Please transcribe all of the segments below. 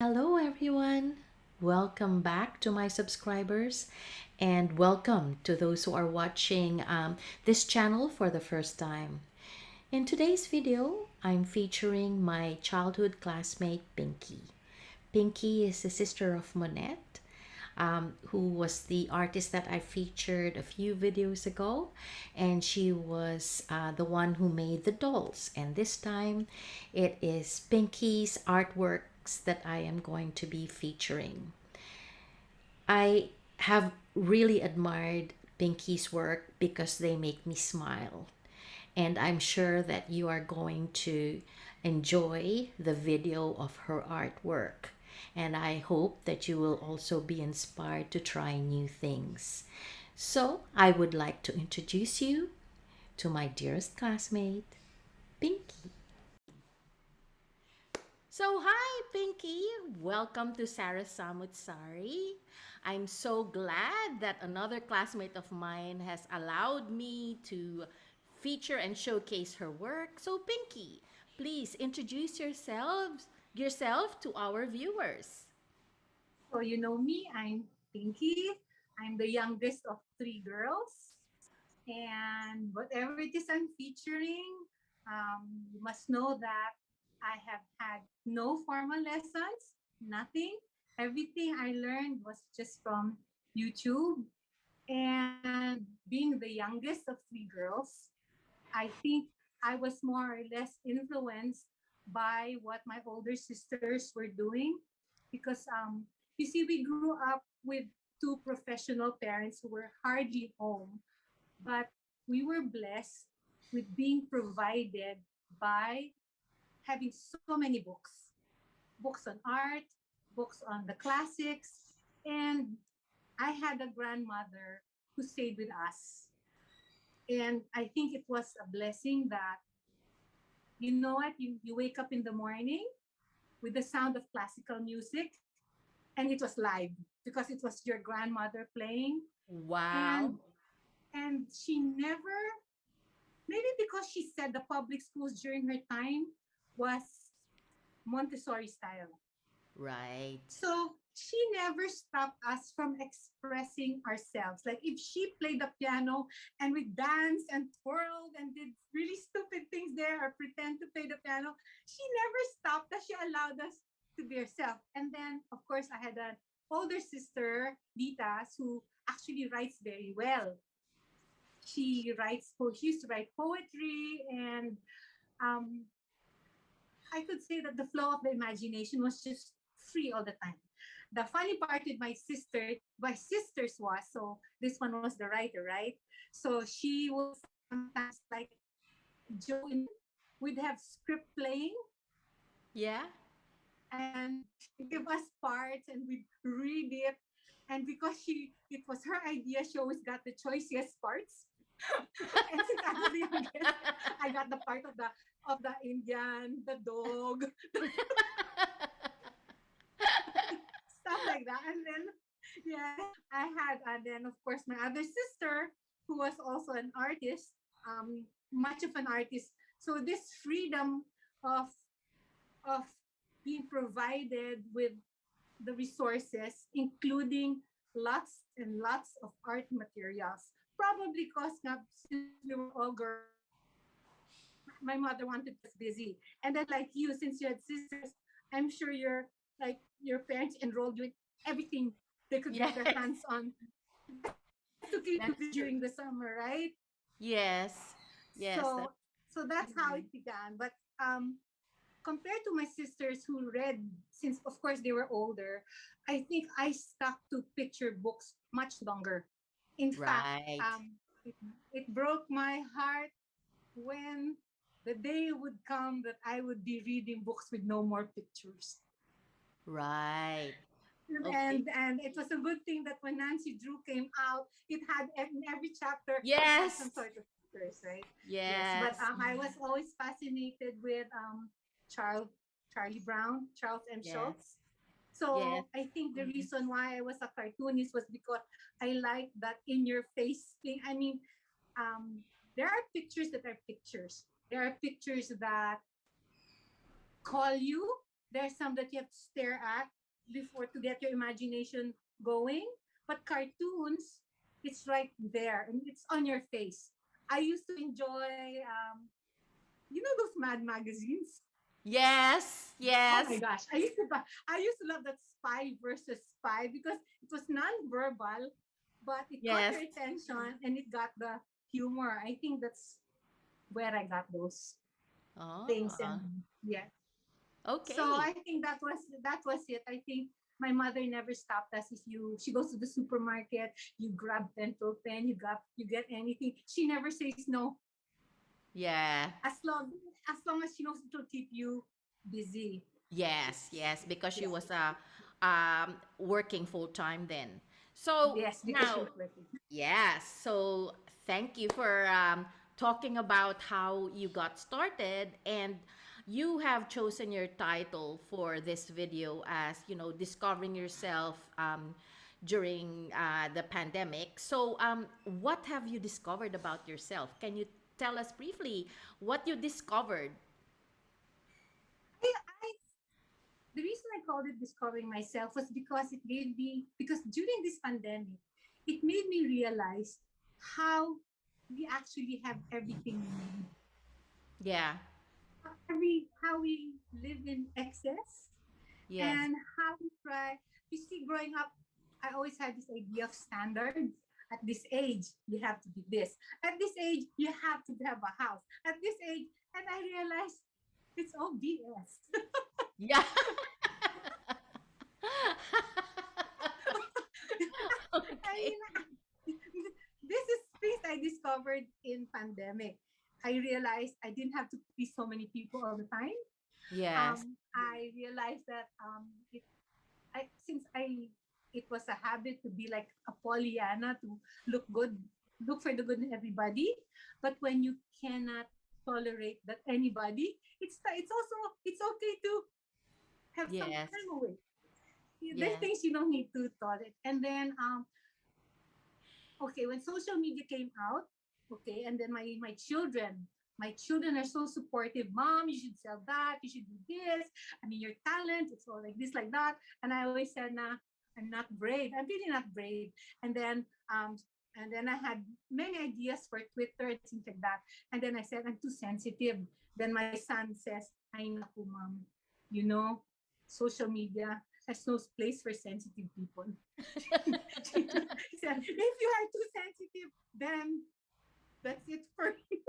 Hello, everyone. Welcome back to my subscribers, and welcome to those who are watching this channel for the first time. In today's video, I'm featuring my childhood classmate Pinky. Pinky is the sister of Monette, who was the artist that I featured a few videos ago, and she was the one who made the dolls. And this time, it is Pinky's artworks that I am going to be featuring. I have really admired Pinky's work because they make me smile. And I'm sure that you are going to enjoy the video of her artwork. And I hope that you will also be inspired to try new things. So, I would like to introduce you to my dearest classmate, Pinky. So, hi, Pinky. Welcome to Sarah Samut Sari. I'm so glad that another classmate of mine has allowed me to feature and showcase her work. So, Pinky, please introduce yourself to our viewers. So you know me, I'm Pinky. I'm the youngest of three girls. And whatever it is I'm featuring, you must know that I have had no formal lessons, nothing. Everything I learned was just from YouTube. And being the youngest of three girls, I think I was more or less influenced by what my older sisters were doing because you see we grew up with two professional parents who were hardly home, but we were blessed with being provided by having so many books on art, books on the classics, and I had a grandmother who stayed with us. And I think it was a blessing that you know what? You wake up in the morning with the sound of classical music, and it was live because it was your grandmother playing, Wow. and she never, maybe because she said the public schools during her time was Montessori style. Right. So she never stopped us from expressing ourselves. Like if she played the piano and we danced and twirled and did really stupid things there or pretend to play the piano, she never stopped us. She allowed us to be herself. And then, of course, I had an older sister, Ditas, who actually writes very well. She used to write poetry, and um, I could say that the flow of the imagination was just free all the time. The funny part with my sisters was, so this one was the writer, right? So she would sometimes like joke in we'd have script playing Yeah. and she'd give us parts and we'd read it. And because it was her idea, she always got the choicest parts. And since I was the youngest, I got the part of the Indian, the dog, stuff like that. And then, yeah, I had, and then of course my other sister, who was also an artist, much of an artist. So this freedom of of being provided with the resources, including lots and lots of art materials. Probably because since we were all girls, my mother wanted to keep us busy. And then, like you, since you had sisters, I'm sure your parents enrolled you in everything they could get their Yes. hands on just to keep you That's busy true. during the summer, right? Yes. Yes. So so that's how Mhm. it began. But compared to my sisters who read, since of course they were older, I think I stuck to picture books much longer. In fact, Right. it broke my heart when the day would come that I would be reading books with no more pictures. Right. Okay. And it was a good thing that when Nancy Drew came out, in every chapter it had Yes. some sort of pictures, right? Yes, but Yes. I was always fascinated with Charles Charlie Brown, Charles M. Yes. Schultz. Yes. So I think the Mhm. reason why I was a cartoonist was because I like that in your face thing. I mean, um, there are pictures that are pictures. There are pictures that call you. There's some that you have to stare at before to get your imagination going. But cartoons, it's right there and it's on your face. I used to enjoy, those Mad magazines. Yes, Oh my yes, gosh, I used to love that spy versus spy because it was non-verbal, but it caught your yes. attention and it got the humor. I think that's where I got those things, Oh, and yeah. So okay. I think that was it. I think my mother never stopped us. If you she goes to the supermarket, you grab pencil pen, you get anything. She never says no. Yeah. As long as she knows it will keep you busy. Yes, yes, because she Yeah. was working full time then. So Yes, because she now, was working. yes, so thank you for talking about how you got started, and you have chosen your title for this video as, discovering yourself during the pandemic. So, what have you discovered about yourself? Can you tell us briefly what you discovered? I The reason I called it discovering myself was because during this pandemic, it made me realize how we actually have everything we need. Yeah, How we live in excess, yes, and how we try. You see, growing up, I always had this idea of standards. At this age, you have to be this. At this age, you have to have a house. At this age, and I realized it's all BS. yeah. I Okay. mean, this is things I discovered in pandemic. I realized I didn't have to please so many people all the time. Yes. I realized that since I it was a habit to be like a Pollyanna, to look good, look for the good in everybody. But when you cannot tolerate that anybody, it's okay to have some Yes. time away. There's Yes. things you don't need to tolerate. And then okay, when social media came out, okay, and then my children are so supportive. Mom, you should sell that, you should do this. I mean, your talent, it's all like this, like that. And I always said, nah, I'm not brave. I'm really not brave. And then I had many ideas for Twitter and things like that. And then I said, I'm too sensitive. Then my son says, ay naku, mom, you know, social media has no place for sensitive people. He said, if you are too sensitive, then that's it for you.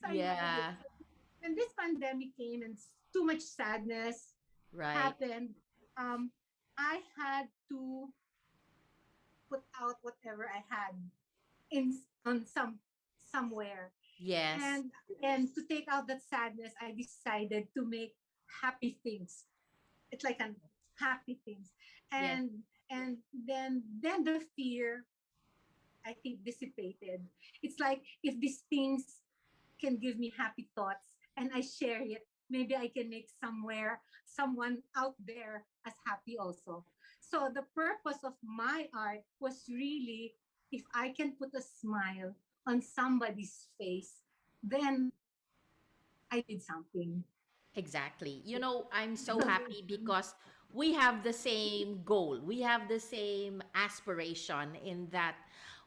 So I never did. Yeah. So when this pandemic came and too much sadness Right. happened, um, I had to put out whatever I had in on somewhere, Yes. and to take out that sadness, I decided to make happy things. It's like an happy things, Yes. and then the fear, I think, dissipated. It's like if these things can give me happy thoughts and I share it, maybe I can make someone out there as happy also. So the purpose of my art was really, if I can put a smile on somebody's face, then I did something. Exactly. I'm so happy because we have the same goal. We have the same aspiration in that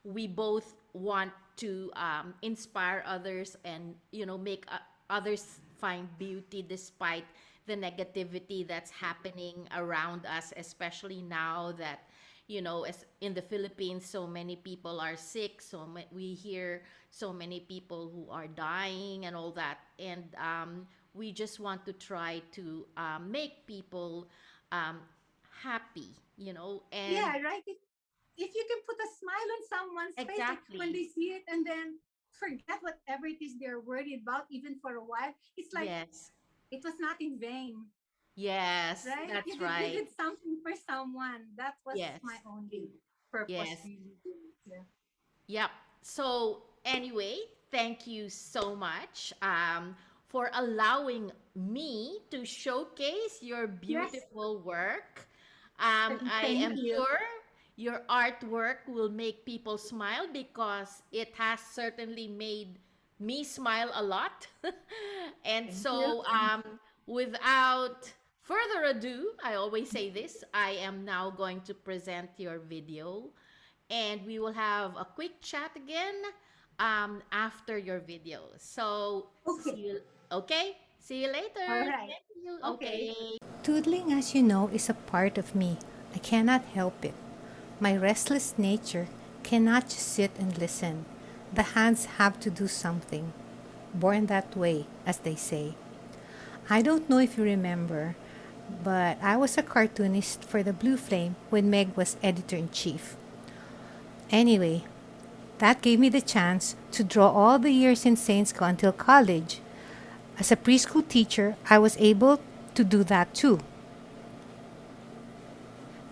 we both want to inspire others and, make others find beauty despite the negativity that's happening around us, especially now that, as in the Philippines, so many people are sick. We hear so many people who are dying and all that. And we just want to try to make people happy, and Yeah, right. If you can put a smile on someone's face, like when exactly. they see it and then forget whatever it is they're worried about, even for a while, it's like Yes. it was not in vain, Yes, right? You that's did you right. did something for someone. That was my Yes. only purpose, Yes. really. Yeah. Yep. So, anyway, thank you so much for allowing me to showcase your Yes. beautiful work. I Thank am you. sure your artwork will make people smile because it has certainly made me smile a lot. And Thank you. so, without further ado, I always say this, I am now going to present your video and we will have a quick chat again after your video. So, see Okay. you, okay? See you All later. right. Thank you. Okay. Okay. Toodling, as you know, is a part of me. I cannot help it. My restless nature cannot just sit and listen. The hands have to do something. Born that way, as they say. I don't know if you remember, but I was a cartoonist for the Blue Flame when Meg was editor in chief. Anyway, that gave me the chance to draw all the years in Saints Co until college. As a preschool teacher, I was able to do that too.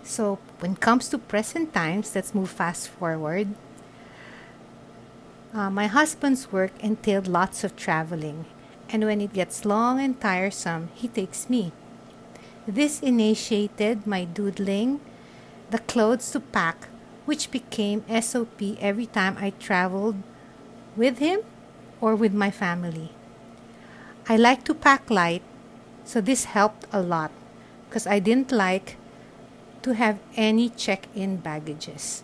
So, when it comes to present times, let's move fast forward. My husband's work entailed lots of traveling, and when it gets long and tiresome, he takes me. This initiated my doodling, the clothes to pack, which became SOP every time I traveled with him or with my family. I like to pack light, so this helped a lot because I didn't like to have any check-in baggages.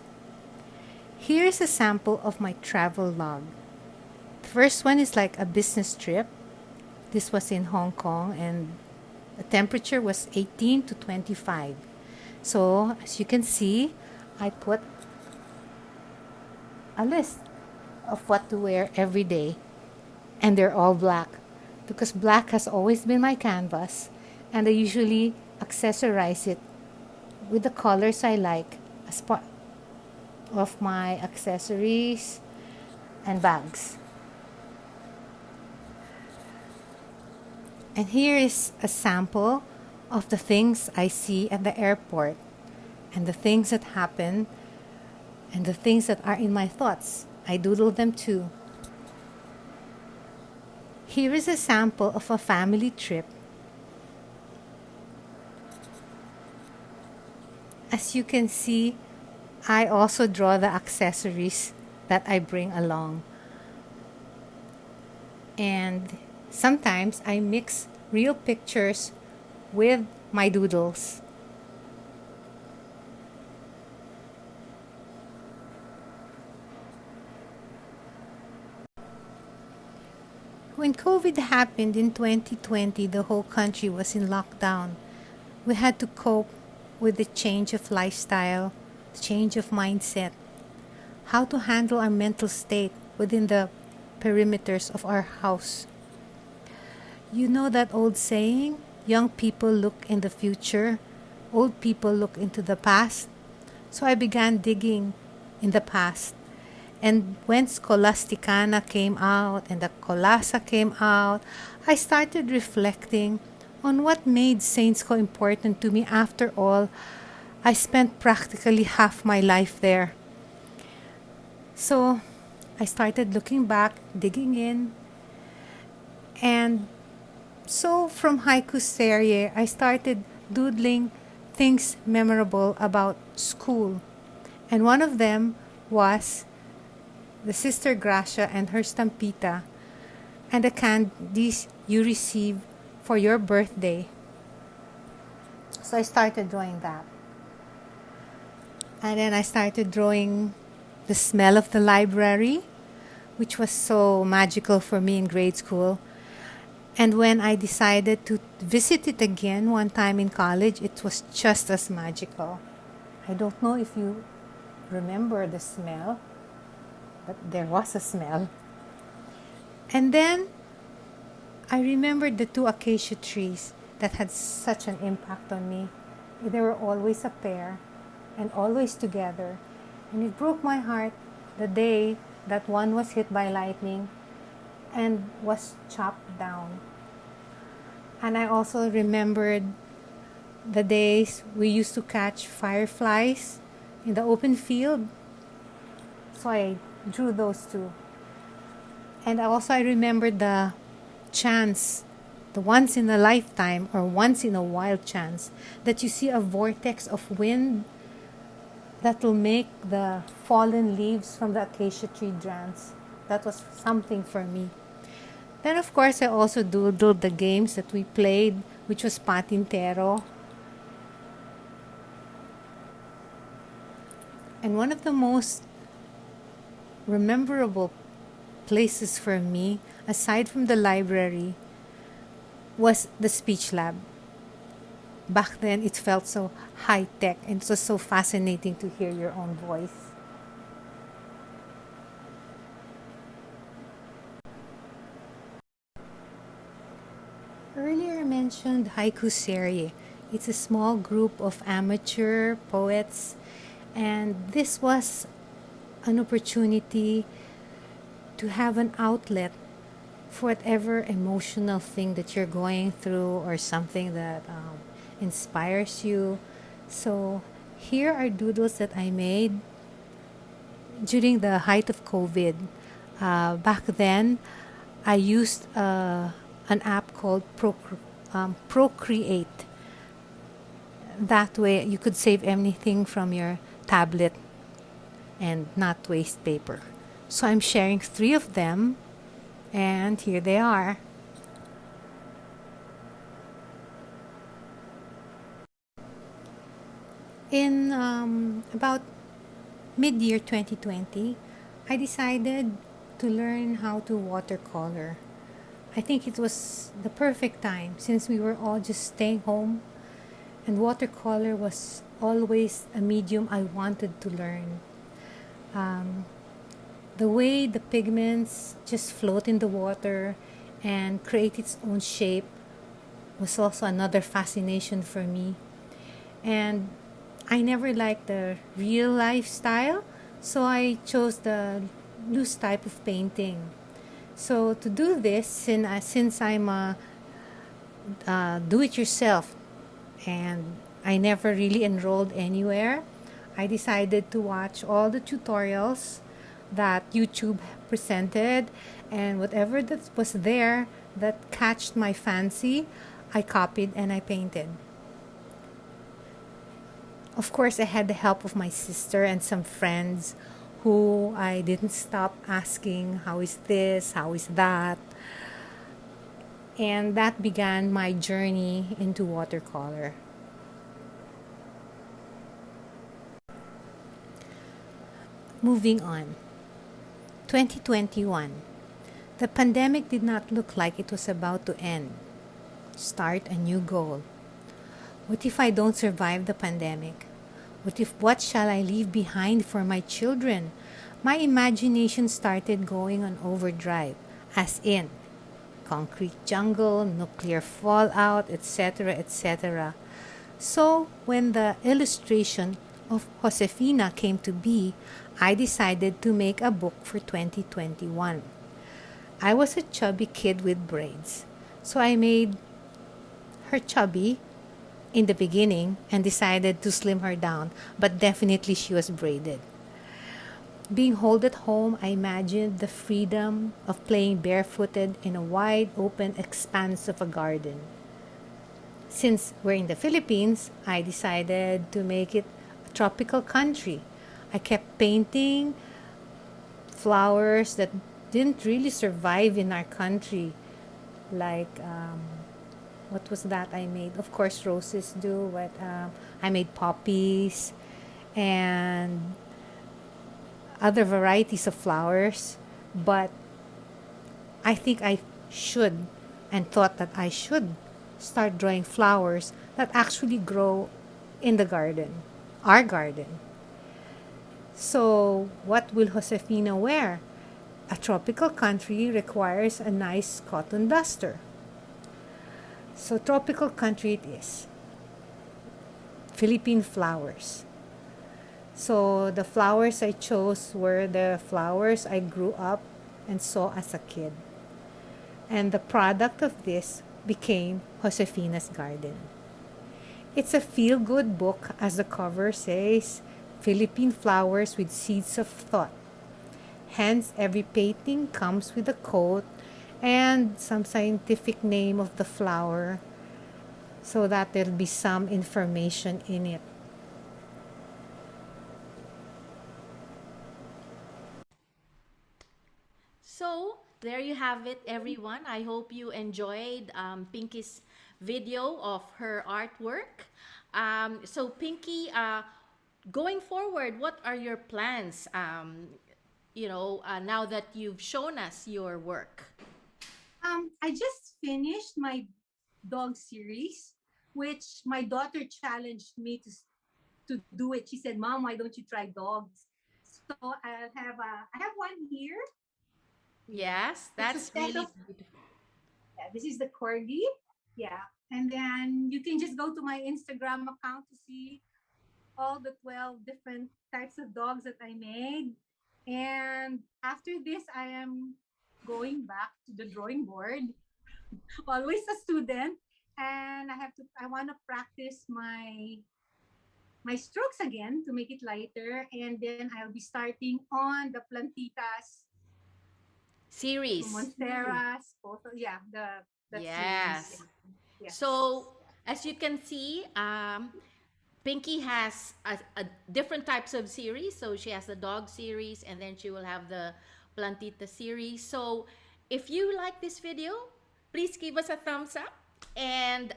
Here is a sample of my travel log. The first one is like a business trip. This was in Hong Kong and the temperature was 18 to 25. So, as you can see, I put a list of what to wear every day. And they're all black because black has always been my canvas and I usually accessorize it with the colors I like as part of my accessories and bags. And here is a sample of the things I see at the airport and the things that happen and the things that are in my thoughts. I doodle them too. Here is a sample of a family trip. As you can see, I also draw the accessories that I bring along. And sometimes I mix real pictures with my doodles. When COVID happened in 2020, the whole country was in lockdown. We had to cope with the change of lifestyle, change of mindset, how to handle our mental state within the perimeters of our house. You know that old saying, young people look in the future, old people look into the past? So I began digging in the past. And when Scholasticana came out and the Colasa came out, I started reflecting on what made Saints Co important to me. After all, I spent practically half my life there. So I started looking back, digging in, and so from Haiku serie, I started doodling things memorable about school. And one of them was the Sister Gracia and her stampita and the candies you receive for your birthday. So I started drawing that. And then I started drawing the smell of the library, which was so magical for me in grade school. And when I decided to visit it again one time in college, it was just as magical. I don't know if you remember the smell, but there was a smell. And then I remembered the two acacia trees that had such an impact on me. They were always a pair and always together. And it broke my heart the day that one was hit by lightning and was chopped down. And I also remembered the days we used to catch fireflies in the open field. So I drew those too. And also I remembered the chance, the once in a lifetime or once in a while chance that you see a vortex of wind that will make the fallen leaves from the acacia tree dance. That was something for me. Then of course I also doodled the games that we played which was Patintero. And one of the most memorable places for me, aside from the library, was the speech lab. Back then, it felt so high tech and it was so fascinating to hear your own voice. Earlier, I mentioned Haiku Sari. It's a small group of amateur poets, and this was an opportunity to have an outlet for whatever emotional thing that you're going through or something that inspires you. So, here are doodles that I made during the height of COVID. Back then, I used an app called Procreate. That way, you could save anything from your tablet and not waste paper. So I'm sharing 3 of them, and here they are. In about mid-year 2020, I decided to learn how to watercolor. I think it was the perfect time since we were all just staying home, and watercolor was always a medium I wanted to learn. Um, the way the pigments just float in the water and create its own shape was also another fascination for me. And I never liked the real life style, so I chose the loose type of painting. So to do this, since I'm a do-it-yourself and I never really enrolled anywhere, I decided to watch all the tutorials that YouTube presented, and whatever that was there that catched my fancy, I copied and I painted. Of course, I had the help of my sister and some friends who I didn't stop asking, how is this? How is that? And that began my journey into watercolor. Moving on. 2021. The pandemic did not look like it was about to end. Start a new goal. What if I don't survive the pandemic? What shall I leave behind for my children? My imagination started going on overdrive, as in concrete jungle, nuclear fallout, etc., etc. So, when the illustration of Josefina came to be, I decided to make a book for 2021. I was a chubby kid with braids, so I made her chubby in the beginning and decided to slim her down, but definitely she was braided. Being held at home, I imagined the freedom of playing barefooted in a wide open expanse of a garden. Since we're in the Philippines, I decided to make it a tropical country. I kept painting flowers that didn't really survive in our country, like what was that I made? Of course, roses do, but I made poppies and other varieties of flowers. But I think I should and thought that I should start drawing flowers that actually grow in the garden, our garden. So, what will Josefina wear? A tropical country requires a nice cotton duster. So, tropical country it is. Philippine flowers. So, the flowers I chose were the flowers I grew up and saw as a kid. And the product of this became Josefina's Garden. It's a feel-good book, as the cover says, Philippine flowers with seeds of thought. Hence, every painting comes with a quote and some scientific name of the flower so that there'll be some information in it. So, there you have it, everyone. I hope you enjoyed Pinky's video of her artwork. So, Pinky, going forward, what are your plans? Now that you've shown us your work. I just finished my dog series, which my daughter challenged me to do it. She said, "Mom, why don't you try dogs?" So I have one here. Yeah, Yes, it's a that's set really of beautiful. yeah, this is the corgi. Yeah, and then you can just go to my Instagram account to see all the 12 different types of dogs that I made. And after this, I am going back to the drawing board, always a student. And I want to practice my strokes again to make it lighter. And then I'll be starting on the plantitas, Series. monsteras, both, yeah, that series. Yes. Yeah. Yes. So, as you can see, Pinky has different types of series. So she has the dog series, and then she will have the plantita series. So if you like this video, please give us a thumbs up and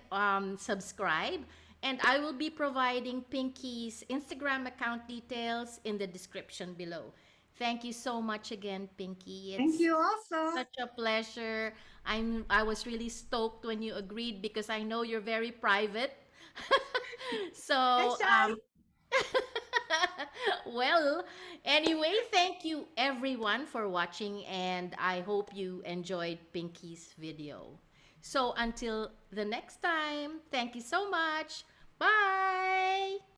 subscribe. And I will be providing Pinky's Instagram account details in the description below. Thank you so much again, Pinky. Thank It's you also. such a pleasure. I was really stoked when you agreed because I know you're very private. And so shy. well, anyway, thank you everyone for watching, and I hope you enjoyed Pinky's video. So until the next time, thank you so much. Bye.